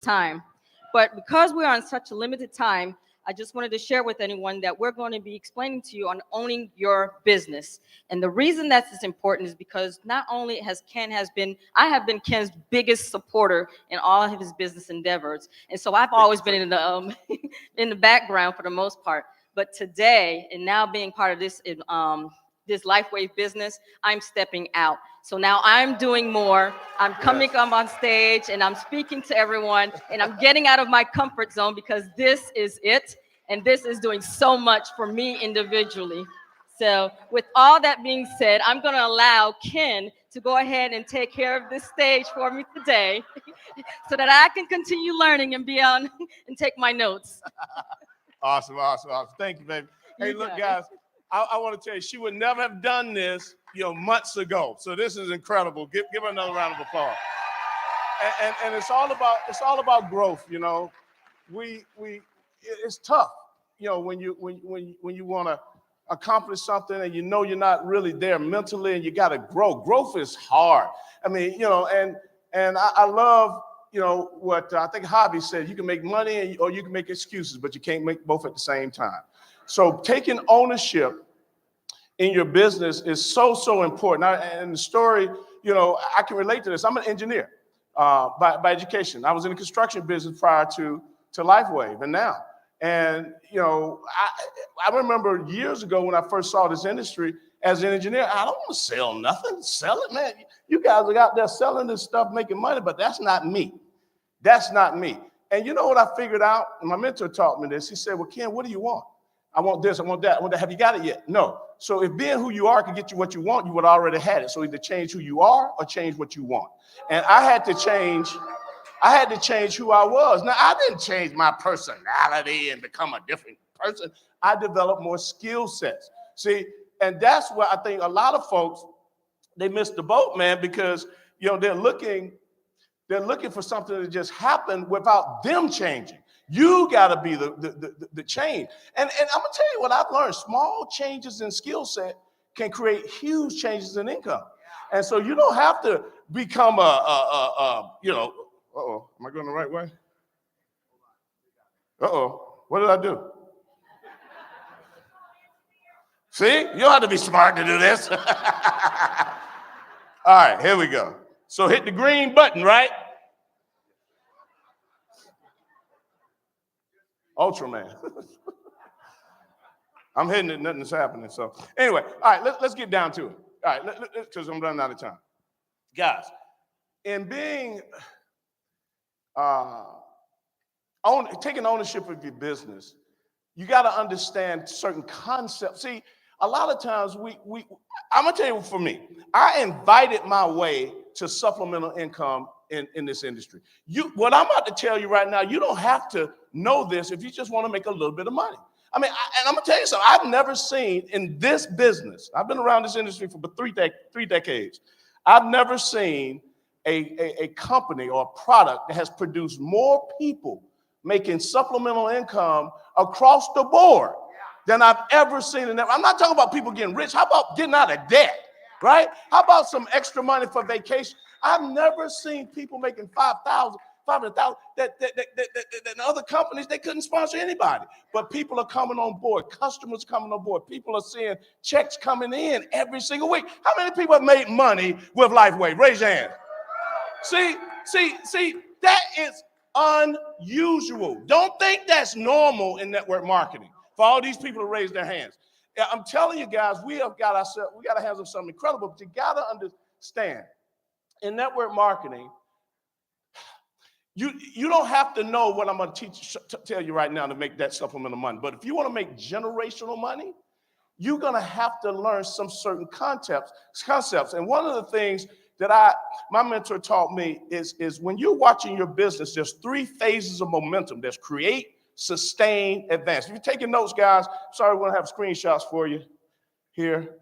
time. But because we're on such a limited time, I just wanted to share with anyone that we're going to be explaining to you on owning your business. And the reason that's important is because not only I have been Ken's biggest supporter in all of his business endeavors. And so I've always been in the in the background for the most part. But today, and now being part of this LifeWave business, I'm stepping out. So now I'm doing more. I'm coming up on stage and I'm speaking to everyone and I'm getting out of my comfort zone because this is it. And this is doing so much for me individually. So with all that being said, I'm going to allow Ken to go ahead and take care of this stage for me today so that I can continue learning and be on and take my notes. Awesome. Thank you, baby. Hey, look, guys, I want to tell you, she would never have done this, months ago. So this is incredible. Give her another round of applause. And it's all about growth. It's tough. When you want to accomplish something and you're not really there mentally and you got to grow. Growth is hard. I mean, and I love what I think Hobby said. You can make money or you can make excuses, but you can't make both at the same time. So taking ownership in your business is so important. And the story, I can relate to this. I'm an engineer by education. I was in the construction business prior to LifeWave and now. And, I remember years ago when I first saw this industry as an engineer, I don't want to sell nothing. Sell it, man. You guys are out there selling this stuff, making money, but that's not me. That's not me. And you know what I figured out? And my mentor taught me this. He said, well, Ken, what do you want? I want this, I want that, I want that. Have you got it yet? No. So if being who you are can get you what you want, you would already had it. So either change who you are or change what you want. And I had to change who I was. Now, I didn't change my personality and become a different person. I developed more skill sets. See, and that's where I think a lot of folks, they miss the boat, man, because, they're looking for something to just happen without them changing. You got to be the change. And I'm going to tell you what I've learned. Small changes in skill set can create huge changes in income. And so you don't have to become uh-oh, am I going the right way? Uh-oh, what did I do? See, you don't have to be smart to do this. All right, here we go. So hit the green button, right? Ultraman. I'm hitting it, nothing's happening. So anyway, all right, let's get down to it. All right, because I'm running out of time. Guys, in being, taking ownership of your business, you got to understand certain concepts. See, a lot of times I'm going to tell you for me, I invited my way to supplemental income in this industry. What I'm about to tell you right now, you don't have to know this if you just want to make a little bit of money. I mean, and I'm going to tell you something. I've never seen in this business, I've been around this industry for three decades. I've never seen a company or a product that has produced more people making supplemental income across the board than I've ever seen. I'm not talking about people getting rich. How about getting out of debt, right? How about some extra money for vacation? I've never seen people making $5,000, $500,000 that other companies, they couldn't sponsor anybody. But people are coming on board. Customers coming on board. People are seeing checks coming in every single week. How many people have made money with LifeWave? Raise your hand. See, that is unusual. Don't think that's normal in network marketing for all these people to raise their hands. I'm telling you guys, we got to have something incredible, but you got to understand in network marketing, you don't have to know what I'm going to tell you right now to make that supplemental money. But if you want to make generational money, you're going to have to learn some certain concepts. And one of the things that my mentor taught me is when you're watching your business, there's 3 phases of momentum. There's create, sustain, advance. If you're taking notes, guys, sorry, we're going to have screenshots for you here.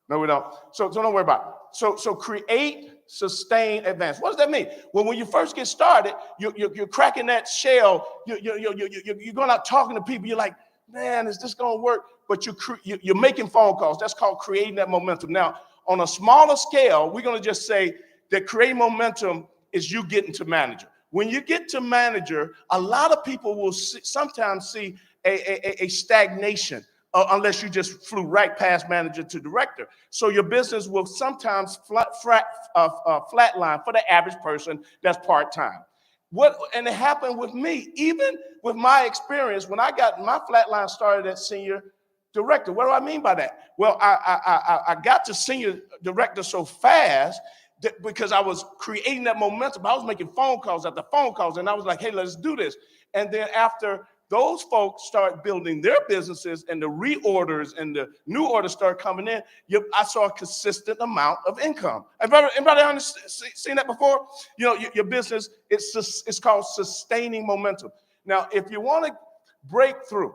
No, we don't. So don't worry about it. So create, sustain, advance. What does that mean? Well, when you first get started, you're cracking that shell. You're going out talking to people. You're like, man, is this going to work? But you're making phone calls. That's called creating that momentum. Now, on a smaller scale, we're going to just say that creating momentum is you getting to manager. When you get to manager, a lot of people will sometimes see a stagnation unless you just flew right past manager to director. So your business will sometimes flatline for the average person that's part-time. And it happened with me, even with my experience, when I got my flatline started at senior director. What do I mean by that? Well, I got to senior director so fast because I was creating that momentum. I was making phone calls after phone calls, and I was like, hey, let's do this. And then after those folks start building their businesses and the reorders and the new orders start coming in, I saw a consistent amount of income. Anybody seen that before? You know, your business, it's called sustaining momentum. Now, if you want to break through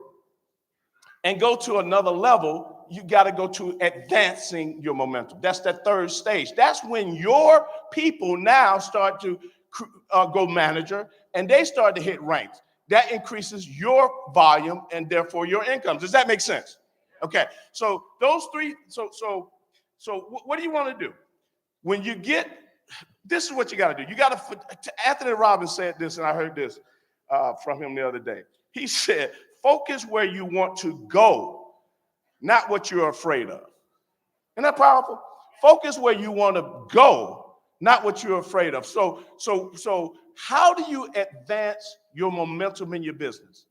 and go to another level, you got to go to advancing your momentum. That's that third stage. That's when your people now start to go manager and they start to hit ranks. That increases your volume and therefore your income. Does that make sense? Okay. So those three. So what do you want to do when you get? This is what you got to do. You got to. Anthony Robinson said this, and I heard this from him the other day. He said, "Focus where you want to go, not what you're afraid of." Isn't that powerful? Focus where you want to go, not what you're afraid of. So how do you advance your momentum in your business?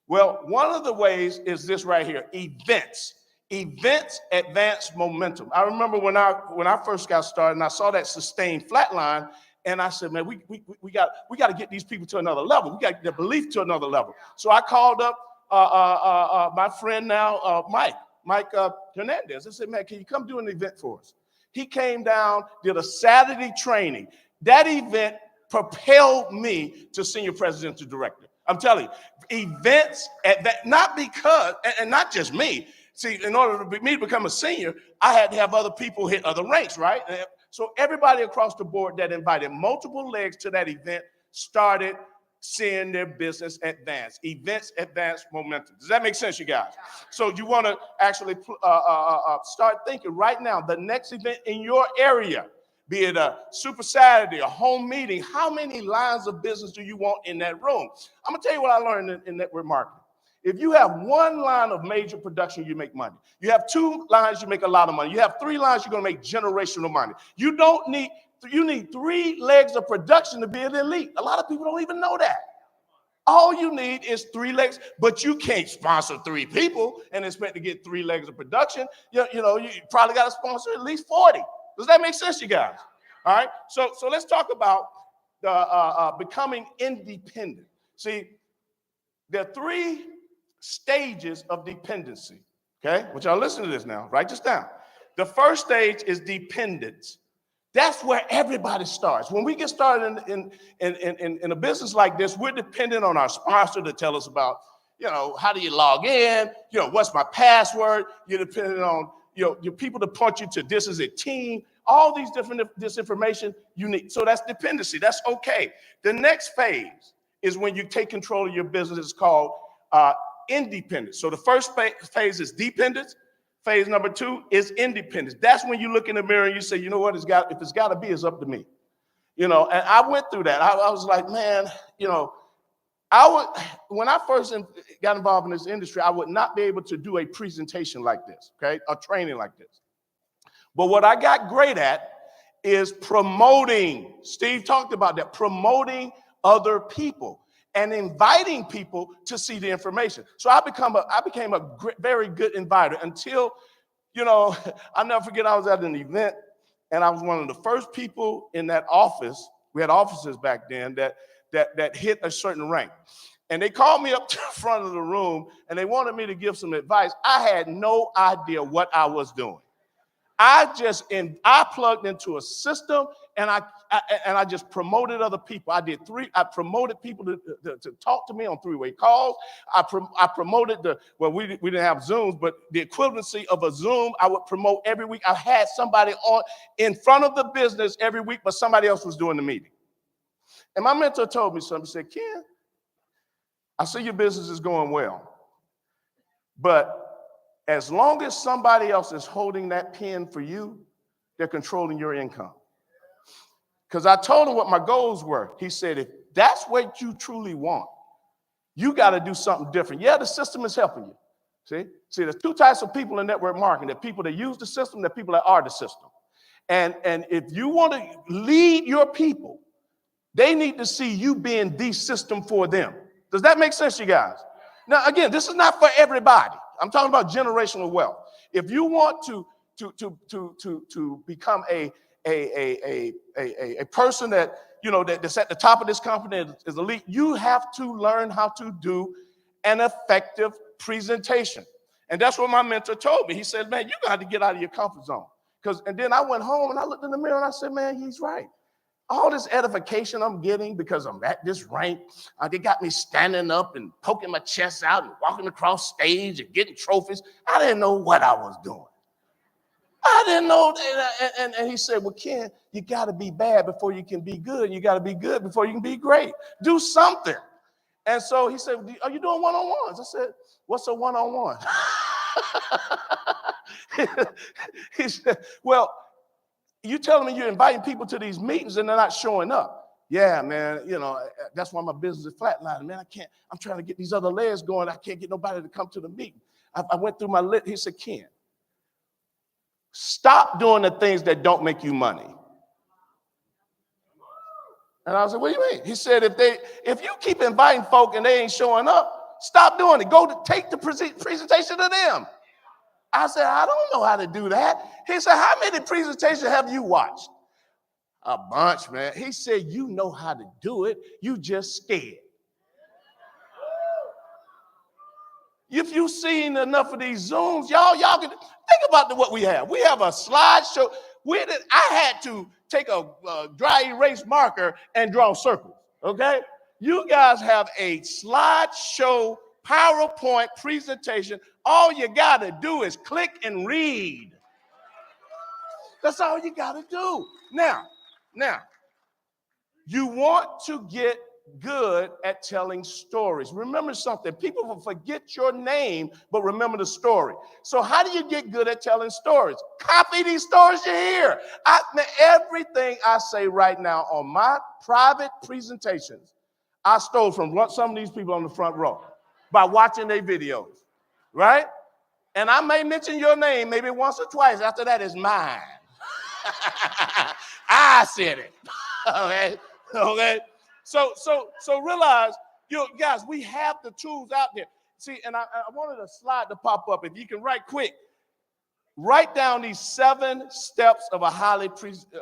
Well, one of the ways is this right here: events. Events advance momentum. I remember when I first got started and I saw that sustained flatline, and I said, man, we got to get these people to another level. We got to get their belief to another level. So I called up my friend now, Mike Hernandez. I said, man, can you come do an event for us? He came down, did a Saturday training. That event propelled me to senior president to director. I'm telling you, events at that, not because, and not just me. See, in order for me to become a senior, I had to have other people hit other ranks, right? So everybody across the board that invited multiple legs to that event started seeing their business advance. Events advance momentum. Does that make sense, you guys? So you want to actually start thinking right now, the next event in your area, be it a Super Saturday, a home meeting, how many lines of business do you want in that room? I'm going to tell you what I learned in network marketing. If you have one line of major production, you make money. You have two lines, you make a lot of money. You have three lines, you're going to make generational money. You need three legs of production to be an elite. A lot of people don't even know that. All you need is three legs, but you can't sponsor three people and expect to get three legs of production. You probably got to sponsor at least 40. Does that make sense, you guys? All right. So let's talk about becoming independent. See, there are three stages of dependency. Okay, I want y'all listen to this now. Write this down. The first stage is dependence. That's where everybody starts. When we get started in a business like this, we're dependent on our sponsor to tell us about, how do you log in? What's my password? You're dependent on your people to point you to this is a team. All these different disinformation you need. So that's dependency. That's okay. The next phase is when you take control of your business. It's called independence. So the first phase is dependence. Phase number 2 is independence. That's when you look in the mirror and you say, you know what, if it's got to be, it's up to me. And I went through that. I was like, man, when I first got involved in this industry, I would not be able to do a presentation like this, okay, a training like this. But what I got great at is promoting. Steve talked about that, promoting other people and inviting people to see the information. So I became a very good inviter until, I'll never forget, I was at an event and I was one of the first people in that office. We had offices back then that hit a certain rank. And they called me up to the front of the room and they wanted me to give some advice. I had no idea what I was doing. I plugged into a system and I just promoted other people. I promoted people to talk to me on three-way calls. I promoted we didn't have Zooms, but the equivalency of a Zoom, I would promote every week. I had somebody on in front of the business every week, but somebody else was doing the meeting. And my mentor told me something. He said, Ken, I see your business is going well, but as long as somebody else is holding that pen for you, they're controlling your income. Because I told him what my goals were. He said, if that's what you truly want, you got to do something different. Yeah, the system is helping you. See, there's two types of people in network marketing. There are people that use the system, there are people that are the system. And if you want to lead your people, they need to see you being the system for them. Does that make sense, you guys? Now, again, this is not for everybody. I'm talking about generational wealth. If you want to become a person that, that's at the top of this company, is elite, you have to learn how to do an effective presentation. And that's what my mentor told me. He said, man, you got to get out of your comfort zone. And then I went home and I looked in the mirror and I said, man, he's right. All this edification I'm getting because I'm at this rank, they got me standing up and poking my chest out and walking across stage and getting trophies. I didn't know what I was doing. I didn't know. And he said, well, Ken, you got to be bad before you can be good. And you got to be good before you can be great. Do something. And so he said, are you doing one-on-ones? I said, what's a one-on-one? He said, well, you telling me you're inviting people to these meetings and they're not showing up. Yeah, man, that's why my business is flatlining. Man, I'm trying to get these other legs going. I can't get nobody to come to the meeting. I went through my list. He said, Ken, stop doing the things that don't make you money. And I was like, what do you mean? He said, if you keep inviting folk and they ain't showing up, stop doing it. Go to take the presentation to them. I said, I don't know how to do that. He said, how many presentations have you watched? A bunch, man. He said, you know how to do it. You just scared. If you've seen enough of these Zooms, y'all can think about what we have. We have a slideshow. I had to take a dry erase marker and draw circles, okay? You guys have a slideshow PowerPoint presentation. All you got to do is click and read. That's all you got to do. Now, you want to get good at telling stories. Remember something. People will forget your name, but remember the story. So how do you get good at telling stories? Copy these stories you hear. Everything I say right now on my private presentations, I stole from some of these people on the front row by watching their videos, right? And I may mention your name maybe once or twice. After that, it's mine. I said it. Okay. So realize, guys, we have the tools out there. See, and I wanted a slide to pop up. If you can write down these 7 steps of a highly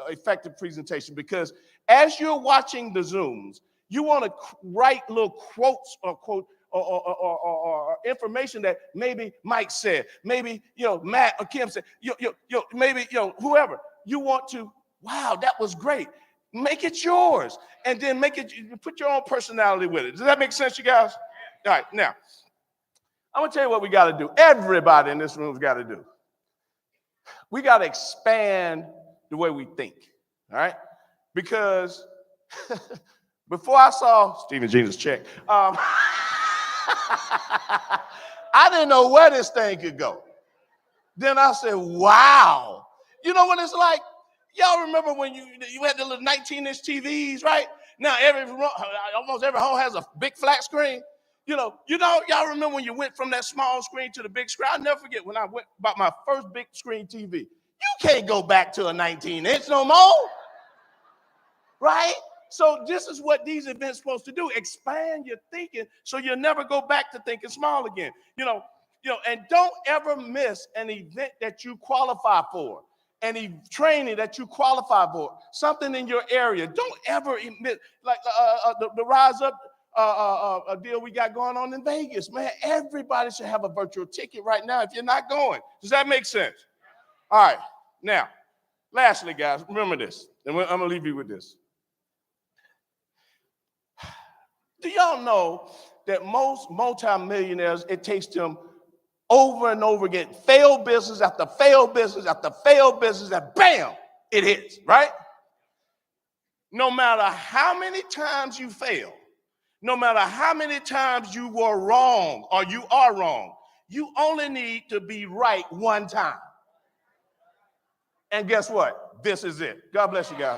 effective presentation, because as you're watching the Zooms, you want to write little quotes or information that maybe Mike said, maybe Matt or Kim said, maybe whoever. You want to, wow, that was great. Make it yours, and then put your own personality with it. Does that make sense, you guys? All right, now, I'm going to tell you what we got to do. Everybody in this room has got to do. We got to expand the way we think, all right? Because before I saw Stephen Jean's check, I didn't know where this thing could go. Then I said, wow. You know what it's like? Y'all remember when you had the little 19-inch TVs, right? Now almost every home has a big flat screen. Y'all remember when you went from that small screen to the big screen? I'll never forget when I went bought my first big screen TV. You can't go back to a 19-inch no more, right? So this is what these events are supposed to do: expand your thinking, so you'll never go back to thinking small again. And don't ever miss an event that you qualify for. Any training that you qualify for, something in your area. Don't ever admit, like the Rise Up a deal we got going on in Vegas. Man, everybody should have a virtual ticket right now if you're not going. Does that make sense? All right. Now, lastly, guys, remember this, and I'm going to leave you with this. Do y'all know that most multimillionaires, it takes them over and over again, failed business after failed business after failed business, and bam, it hits, right? No matter how many times you fail, no matter how many times you were wrong or you are wrong, you only need to be right one time. And guess what? This is it. God bless you guys.